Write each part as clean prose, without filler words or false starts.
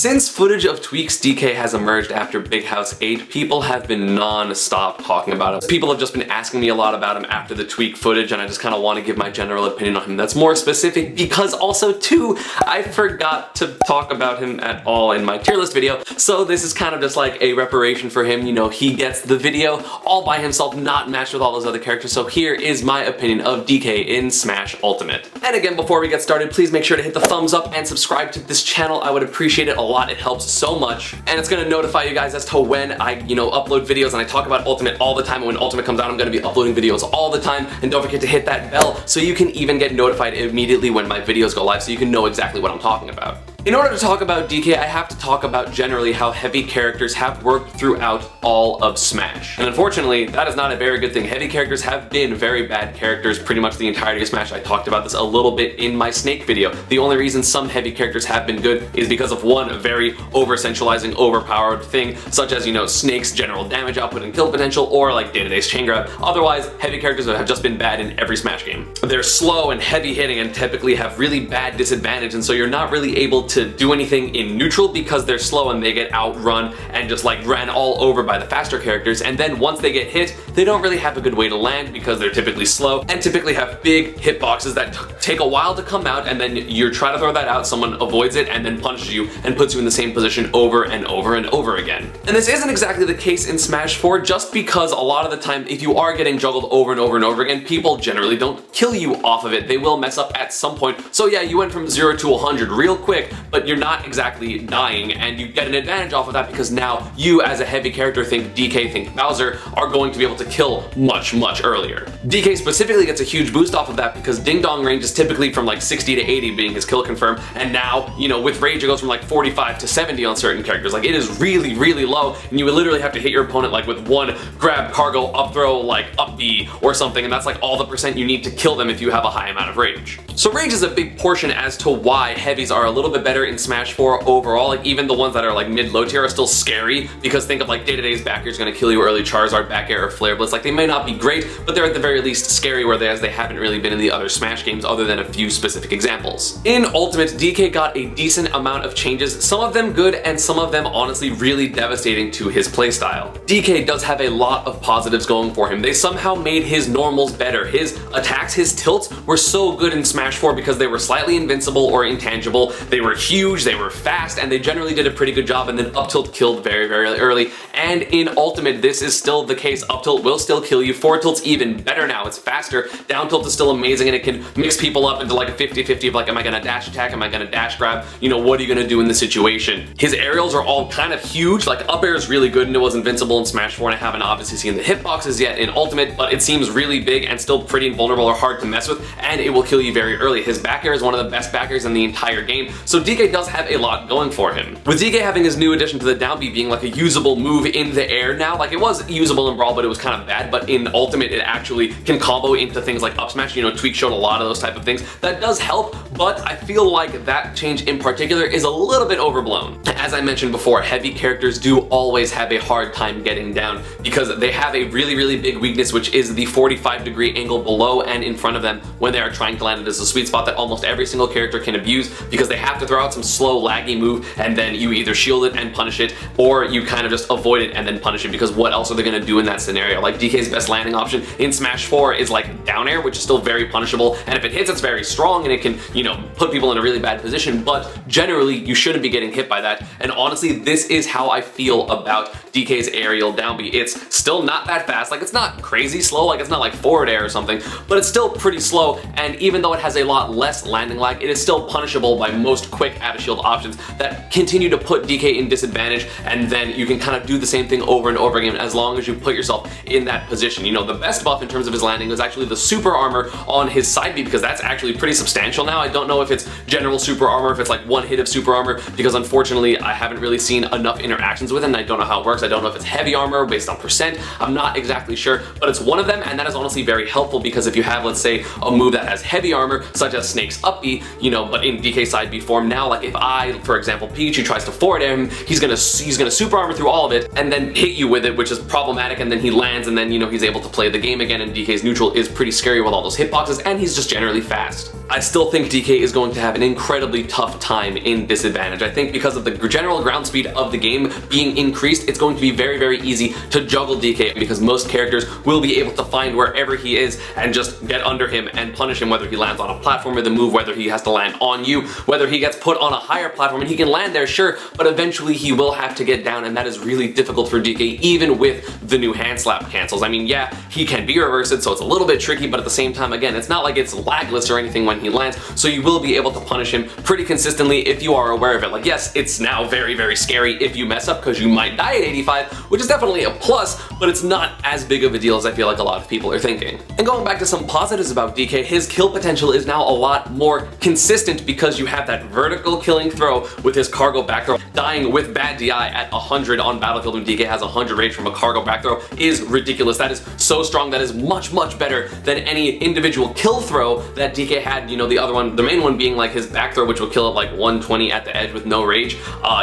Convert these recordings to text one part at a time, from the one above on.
Since footage of Tweak's DK has emerged after Big House 8, people have been non-stop talking about him. People have just been asking me a lot about him after the Tweak footage, and I just kind of want to give my general opinion on him that's more specific, because also too, I forgot to talk about him at all in my tier list video, so this is kind of just like a reparation for him. You know, he gets the video all by himself, not matched with all those other characters, so here is my opinion of DK in Smash Ultimate. And again, before we get started, please make sure to hit the thumbs up and subscribe to this channel. I would appreciate it a lot. It helps so much, and it's gonna notify you guys as to when I, upload videos, and I talk about Ultimate all the time, and when Ultimate comes out, I'm gonna be uploading videos all the time. And don't forget to hit that bell so you can even get notified immediately when my videos go live, so you can know exactly what I'm talking about. In order to talk about DK, I have to talk about generally how heavy characters have worked throughout all of Smash. And unfortunately, that is not a very good thing. Heavy characters have been very bad characters pretty much the entirety of Smash. I talked about this a little bit in my Snake video. The only reason some heavy characters have been good is because of one very over-centralizing, overpowered thing, such as, Snake's general damage output and kill potential, or like Day-to-Day's chain grab. Otherwise, heavy characters have just been bad in every Smash game. They're slow and heavy hitting and typically have really bad disadvantage, and so you're not really able to do anything in neutral because they're slow and they get outrun and just like ran all over by the faster characters. And then once they get hit, they don't really have a good way to land because they're typically slow and typically have big hitboxes that take a while to come out, and then you try to throw that out, someone avoids it and then punches you and puts you in the same position over and over and over again. And this isn't exactly the case in Smash 4, just because a lot of the time if you are getting juggled over and over and over again, people generally don't kill you off of it. They will mess up at some point. So yeah, you went from 0 to 100 real quick, but you're not exactly dying, and you get an advantage off of that because now you as a heavy character, think DK, think Bowser, are going to be able to kill much earlier. DK specifically gets a huge boost off of that because Ding Dong range is typically from like 60 to 80 being his kill confirm, and now, with Rage it goes from like 45 to 70 on certain characters. Like, it is really low, and you would literally have to hit your opponent like with one grab, cargo, up throw, like up B or something, and that's like all the percent you need to kill them if you have a high amount of Rage. So Rage is a big portion as to why heavies are a little bit better in Smash 4 overall. Like, even the ones that are like mid-low tier are still scary, because think of like Day-to-Day's back air is going to kill you early, Charizard back air or Flare Blitz. Like, they may not be great, but they're at the very least scary, whereas they haven't really been in the other Smash games other than a few specific examples. In Ultimate, DK got a decent amount of changes, some of them good and some of them honestly really devastating to his playstyle. DK does have a lot of positives going for him. They somehow made his normals better. His attacks, his tilts were so good in Smash 4 because they were slightly invincible or intangible, they were huge, they were fast, and they generally did a pretty good job, and then up tilt killed very early. And in Ultimate, this is still the case. Up tilt will still kill you. Forward tilt's even better now. It's faster. Down tilt is still amazing, and it can mix people up into like a 50-50 of like, am I gonna dash attack? Am I gonna dash grab? What are you gonna do in this situation? His aerials are all kind of huge. Like, up air is really good, and it was invincible in Smash 4, and I haven't obviously seen the hitboxes yet in Ultimate, but it seems really big and still pretty invulnerable or hard to mess with, and it will kill you very early. His back air is one of the best back airs in the entire game, so DK does have a lot going for him. With DK having his new addition to the down B being like a usable move in the air now, like, it was usable in Brawl, but it was kind of bad, but in Ultimate it actually can combo into things like up smash. Tweak showed a lot of those type of things. That does help, but I feel like that change in particular is a little bit overblown. As I mentioned before, heavy characters do always have a hard time getting down because they have a really big weakness, which is the 45-degree angle below and in front of them when they are trying to land it. Is a sweet spot that almost every single character can abuse because they have to throw out some slow laggy move, and then you either shield it and punish it, or you kind of just avoid it and then punish it, because what else are they going to do in that scenario? Like, DK's best landing option in Smash 4 is like down air, which is still very punishable, and if it hits, it's very strong and it can, put people in a really bad position, but generally you shouldn't be getting hit by that. And honestly, this is how I feel about DK's aerial down B. It's still not that fast. Like, it's not crazy slow, like it's not like forward air or something, but it's still pretty slow, and even though it has a lot less landing lag, it is still punishable by most quick out of shield options that continue to put DK in disadvantage, and then you can kind of do the same thing over and over again as long as you put yourself in that position. The best buff in terms of his landing is actually the super armor on his side B, because that's actually pretty substantial now. I don't know if it's general super armor, if it's like one hit of super armor, because unfortunately I haven't really seen enough interactions with it, and I don't know how it works. I don't know if it's heavy armor based on percent. I'm not exactly sure, but it's one of them, and that is honestly very helpful because if you have, let's say, a move that has heavy armor, such as Snake's up B, but in DK side B form, now now, like if I, for example, Pikachu tries to forward him, he's gonna super armor through all of it and then hit you with it, which is problematic, and then he lands, and then, you know, he's able to play the game again, and DK's neutral is pretty scary with all those hitboxes, and he's just generally fast. I still think DK is going to have an incredibly tough time in disadvantage. I think because of the general ground speed of the game being increased, it's going to be very, very easy to juggle DK because most characters will be able to find wherever he is and just get under him and punish him, whether he lands on a platform or the move, whether he has to land on you, whether he gets put on a higher platform, and he can land there, sure, but eventually he will have to get down, and that is really difficult for DK even with the new hand slap cancels. I mean, yeah, he can be reversed, so it's a little bit tricky, but at the same time, again, it's not like it's lagless or anything when he lands, so you will be able to punish him pretty consistently if you are aware of it. Like, yes, it's now very, very scary if you mess up because you might die at 85, which is definitely a plus, but it's not as big of a deal as I feel like a lot of people are thinking. And going back to some positives about DK, his kill potential is now a lot more consistent because you have that vertical killing throw with his cargo back throw. Dying with bad DI at 100 on Battlefield when DK has 100 rage from a cargo back throw is ridiculous. That is so strong. That is much, much better than any individual kill throw that DK had. You know, the other one, the main one being like his back throw, which will kill at like 120 at the edge with no rage,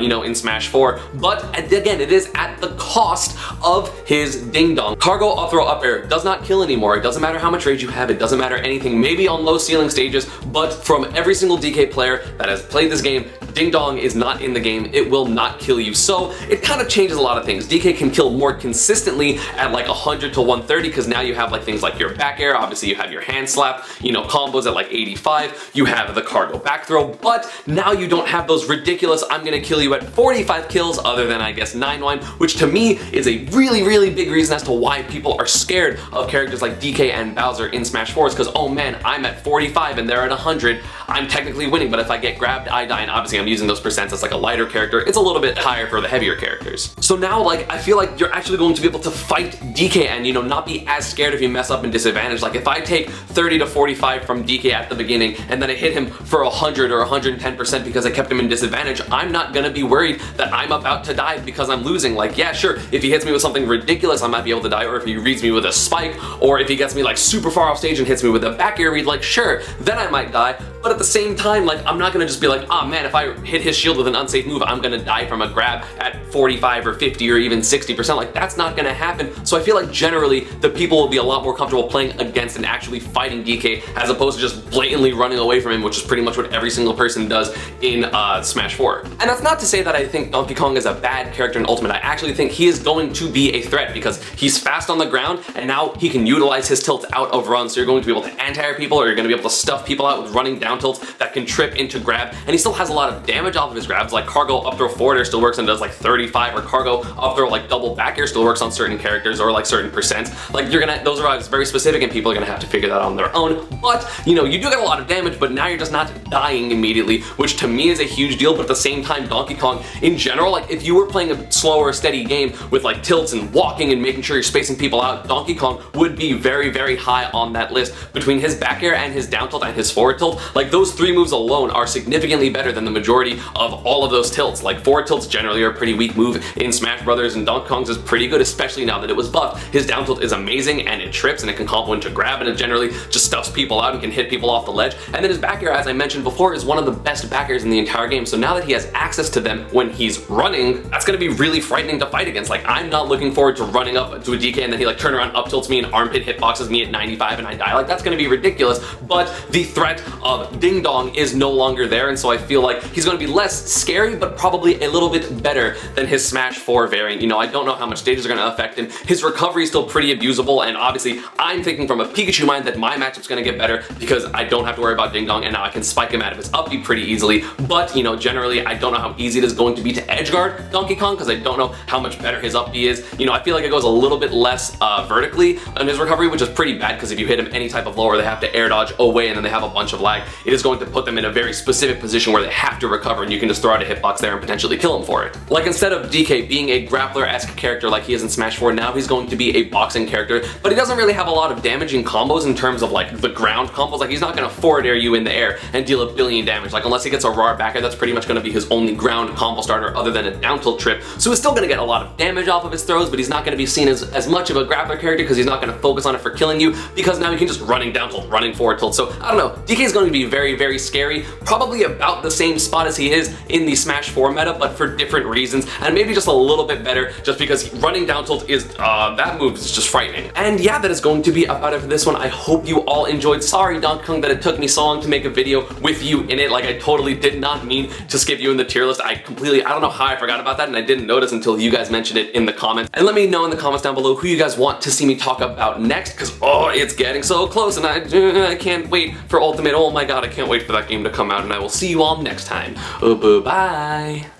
you know, in Smash 4. But again, it is at the cost of his ding dong. Cargo up throw up air does not kill anymore. It doesn't matter how much rage you have. It doesn't matter anything. Maybe on low ceiling stages, but from every single DK player that has played this game, ding dong is not in the game. It will not kill you. So it kind of changes a lot of things. DK can kill more consistently at like 100 to 130 because now you have like things like your back air. Obviously you have your hand slap, you know, combos at like 85. You have the cargo back throw, but now you don't have those ridiculous I'm gonna kill you at 45 kills, other than I guess 9-wine, which to me is a really, really big reason as to why people are scared of characters like DK and Bowser in Smash 4 is because, oh man, I'm at 45 and they're at 100. I'm technically winning, but if I get grabbed, I die, and obviously I'm using those percents as like a lighter character. It's a little bit higher for the heavier characters. So now, like, I feel like you're actually going to be able to fight DK and, you know, not be as scared if you mess up and disadvantage. Like, if I take 30 to 45 from DK at the beginning and then I hit him for 100 or 110% because I kept him in disadvantage, I'm not gonna be worried that I'm about to die because I'm losing. Like, yeah, sure, if he hits me with something ridiculous, I might be able to die, or if he reads me with a spike, or if he gets me like super far off stage and hits me with a back air read, like, sure, then I might die. But at the same time, like, I'm not gonna just be like, oh man, if I hit his shield with an unsafe move, I'm gonna die from a grab at 45 or 50 or even 60%. Like, that's not gonna happen. So I feel like generally the people will be a lot more comfortable playing against and actually fighting DK as opposed to just blatantly running away from him, which is pretty much what every single person does in Smash 4. And that's not to say that I think Donkey Kong is a bad character in Ultimate. I actually think he is going to be a threat because he's fast on the ground and now he can utilize his tilt out of runs. So you're going to be able to anti-air people, or you're going to be able to stuff people out with running down tilts that can trip into grab. And he still has a lot of damage off of his grabs, like cargo up throw forward air still works and does like 35, or cargo up throw like double back air still works on certain characters, or like certain percents. Like, you're gonna, those are very specific and people are gonna have to figure that out on their own. But, you know, you do get a lot of damage, but now you're just not dying immediately, which to me is a huge deal. But at the same time, Donkey Kong in general, like, if you were playing a slower, steady game with like tilts and walking and making sure you're spacing people out, Donkey Kong would be very, very high on that list. Between his back air and his down tilt and his forward tilt, like, those three moves alone are significantly better than the majority of all of those tilts. Like, forward tilts generally are a pretty weak move in Smash Brothers, and Donkey Kong's is pretty good, especially now that it was buffed. His down tilt is amazing, and it trips, and it can combo into grab, and it generally just stuffs people out and can hit people off the ledge. And then his back air, as I mentioned before, is one of the best back airs in the entire game. So now that he has access to them when he's running, that's gonna be really frightening to fight against. Like, I'm not looking forward to running up to a DK and then he like turn around up tilts me and armpit hitboxes me at 95 and I die. Like, that's gonna be ridiculous. But the threat of Ding Dong is no longer there, and so I feel like he's gonna be less scary, but probably a little bit better than his Smash 4 variant. You know, I don't know how much stages are gonna affect him. His recovery is still pretty abusable, and obviously I'm thinking from a Pikachu mind that my matchup's gonna get better because I don't have to worry about Ding Dong, and now I can spike him out of his up B pretty easily. But, you know, generally I don't know how easy it is going to be to edge guard Donkey Kong because I don't know how much better his up B is. You know, I feel like it goes a little bit less vertically on his recovery, which is pretty bad because if you hit him any type of lower, they have to air dodge away and then they have a bunch of lag. It is going to put them in a very specific position where they have to recover, and you can just throw out a hitbox there and potentially kill him for it. Like, instead of DK being a grappler-esque character like he is in Smash 4, now he's going to be a boxing character, but he doesn't really have a lot of damaging combos in terms of like the ground combos. Like, he's not gonna forward air you in the air and deal a billion damage. Like, unless he gets a raw back air, that's pretty much gonna be his only ground combo starter other than a down tilt trip. So he's still gonna get a lot of damage off of his throws, but he's not gonna be seen as much of a grappler character because he's not gonna focus on it for killing you, because now he can just running down tilt, running forward tilt. So I don't know, DK is going to be very, very scary, probably about about the same spot as he is in the Smash 4 meta, but for different reasons, and maybe just a little bit better, just because running down tilt is, that move is just frightening. And yeah, that is going to be about it for this one. I hope you all enjoyed. Sorry, Donkey Kong, that it took me so long to make a video with you in it. Like, I totally did not mean to skip you in the tier list. I don't know how I forgot about that, and I didn't notice until you guys mentioned it in the comments. And let me know in the comments down below who you guys want to see me talk about next, because, oh, it's getting so close, and I can't wait for Ultimate. Oh my god, I can't wait for that game to come out, and I will see you all next time. Bye-bye.